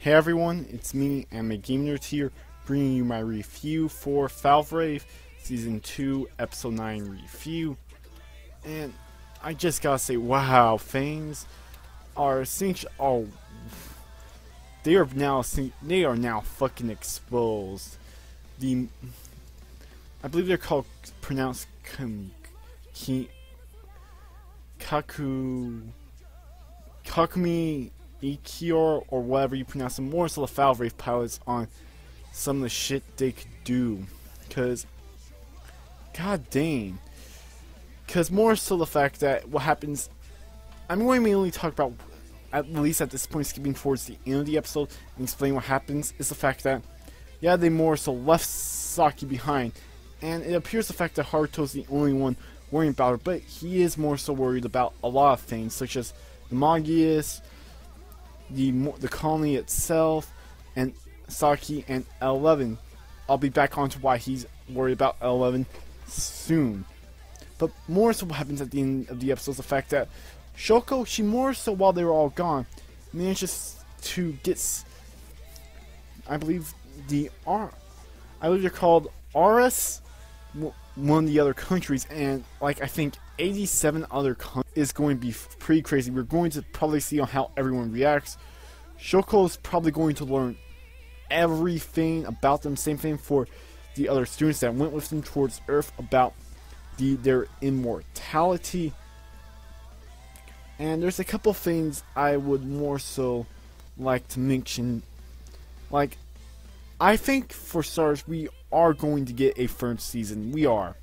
Hey everyone, it's me, I'm a Game Nerd here, bringing you my review for Valvrave Season 2, Episode 9 review. And I just gotta say, wow, things are they are now fucking exposed. I believe they're pronounced Kakumeiki or whatever you pronounce them, more so the Valvrave pilots on some of the shit they could do. Cause, god dang. Cause more so the fact that what happens, I'm going to mainly talk about, at least at this point, skipping towards the end of the episode and explain what happens, is the fact that, yeah, they more so left Saki behind. And it appears the fact that Haruto's the only one worrying about her, but he is more so worried about a lot of things, such as the Magius, the colony itself, and Saki and L11. I'll be back on to why he's worried about L11 soon. But more so what happens at the end of the episode is the fact that Shoko, she more so while they were all gone, manages to get, I believe they're called RS, one of the other countries, and like I think 87 other countries is going to be pretty crazy. We're going to probably see on how everyone reacts. Shoko's probably going to learn everything about them. Same thing for the other students that went with them towards Earth about their immortality. And there's a couple things I would more so like to mention. Like, I think for starters, we are going to get a third season. We are.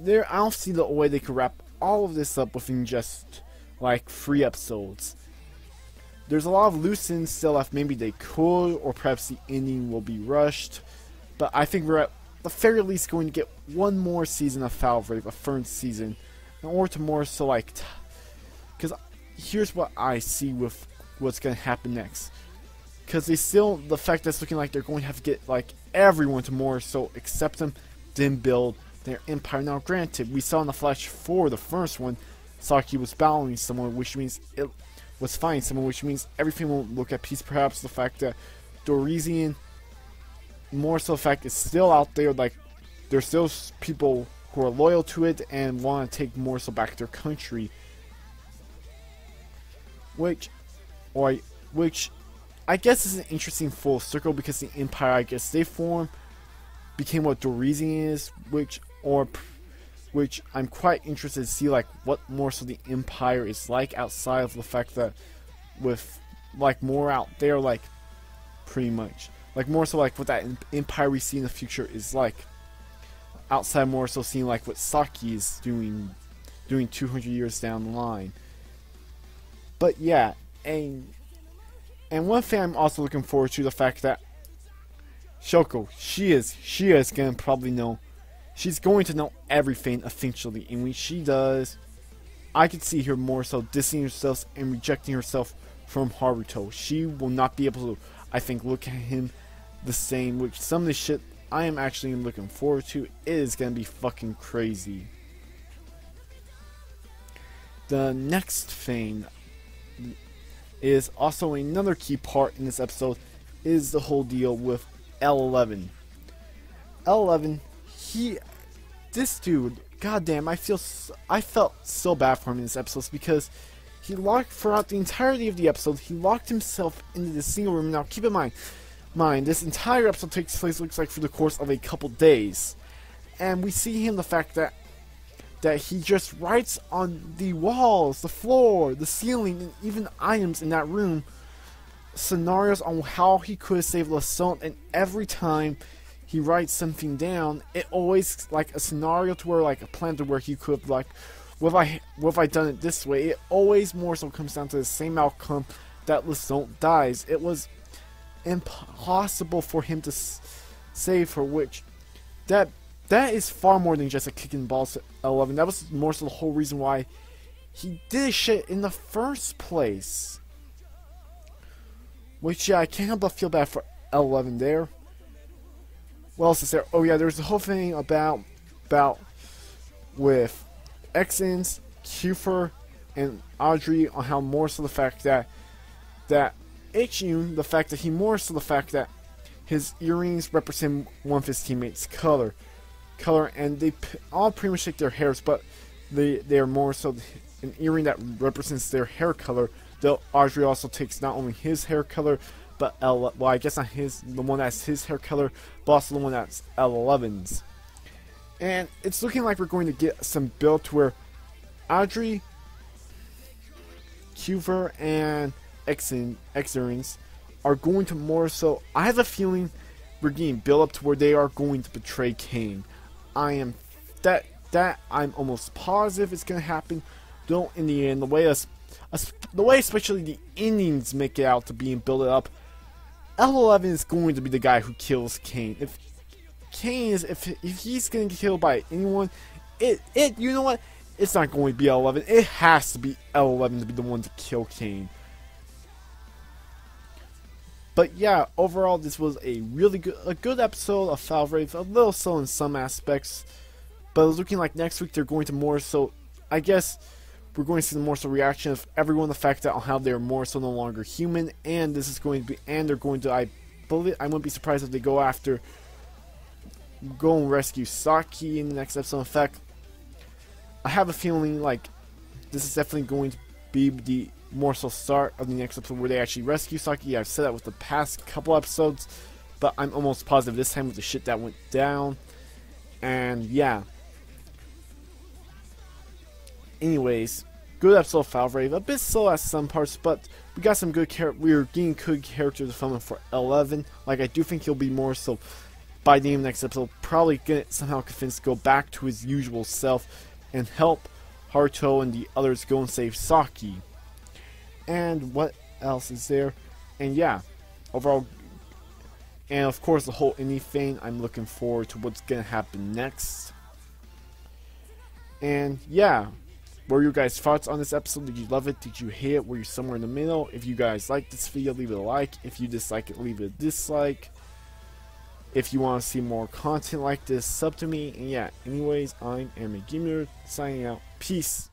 I don't see the way they could wrap all of this up within just like 3 episodes. There's a lot of loose ends still left. Maybe they could, or perhaps the ending will be rushed. But I think we're at the very least going to get one more season of Valvrave, a third season, in order to more so like, because here's what I see with what's going to happen next. Because the fact that it's looking like they're going to have to get like everyone to more so accept them, then build their empire. Now granted, we saw in the flash for the first one, Saki was battling someone, which means it was fighting someone, which means everything won't look at peace. Perhaps the fact that Dorisian, more so the fact is still out there, like there's still people who are loyal to it and want to take more so back their country. Which I guess is an interesting full circle, because the empire I guess they formed became what Dorisian is, which I'm quite interested to see like what more so the empire is like outside of the fact that with like more out there, like pretty much like more so like what that empire we see in the future is like outside, more so seeing like what Saki is doing 200 years down the line. But yeah, and one thing I'm also looking forward to, the fact that Shoko, she is gonna probably know, she's going to know everything eventually, and when she does, I could see her more so distancing herself and rejecting herself from Haruto. She will not be able to, I think, look at him the same, which some of the shit I am actually looking forward to. It is gonna be fucking crazy. The next thing is also another key part in this episode, is the whole deal with L11. L11, this dude, goddamn, I felt so bad for him in this episode, because he throughout the entirety of the episode, he locked himself into this single room. Now keep in mind, this entire episode takes place, looks like, for the course of a couple days, and we see him, the fact that he just writes on the walls, the floor, the ceiling, and even items in that room, scenarios on how he could save Lasant, and every time he writes something down, it always like a scenario to where like a plan to where he could like, what if I done it this way? It always more so comes down to the same outcome, that Lasant dies. It was impossible for him to save her, which that is far more than just a kick in the balls to L11. That was more so the whole reason why he did this shit in the first place. Which, yeah, I can't help but feel bad for L11 there. What else is there? Oh yeah, there's the whole thing about with Exons, Kiefer, and Audrey, on how more so the fact that Ichiyun, the fact that he more so the fact that his earrings represent one of his teammates' color, and they all pretty much take their hairs, but they are more so an earring that represents their hair color. Though Audrey also takes not only his hair color, but well, I guess not the one that's his hair color, but also the one that's L11's. And it's looking like we're going to get some build to where Audrey, Cuver, and X-Earrings are going to more so. I have a feeling we're getting built up to where they are going to betray Kane. I'm almost positive it's going to happen. Though in the end, the way especially the endings make it out to being built up, L11 is going to be the guy who kills Kane. If he's going to get killed by anyone, you know what? It's not going to be L11. It has to be L11 to be the one to kill Kane. But yeah, overall, this was a really good episode of Valvrave. A little slow in some aspects, but it's looking like next week they're going to more so. I guess we're going to see the more so reaction of everyone. The fact that on how they're more so no longer human, and this is going to be, and they're going to. I wouldn't be surprised if they go and rescue Saki in the next episode. In fact, I have a feeling like this is definitely going to be the more so start of the next episode where they actually rescue Saki. I've said that with the past couple episodes, but I'm almost positive this time with the shit that went down. And yeah. Anyways, good episode of Valvrave. A bit slow at some parts, but we got some good we were getting good character development for 11. Like, I do think he'll be more so by the end of the next episode, probably get somehow convinced to go back to his usual self and help Haruto and the others go and save Saki. And what else is there? And yeah, overall, and of course the whole indie thing, I'm looking forward to what's gonna happen next. And yeah, what were your guys' thoughts on this episode? Did you love it? Did you hate it? Were you somewhere in the middle? If you guys like this video, leave it a like. If you dislike it, leave it a dislike. If you want to see more content like this, sub to me. And yeah, anyways, I'm Gamer signing out. Peace.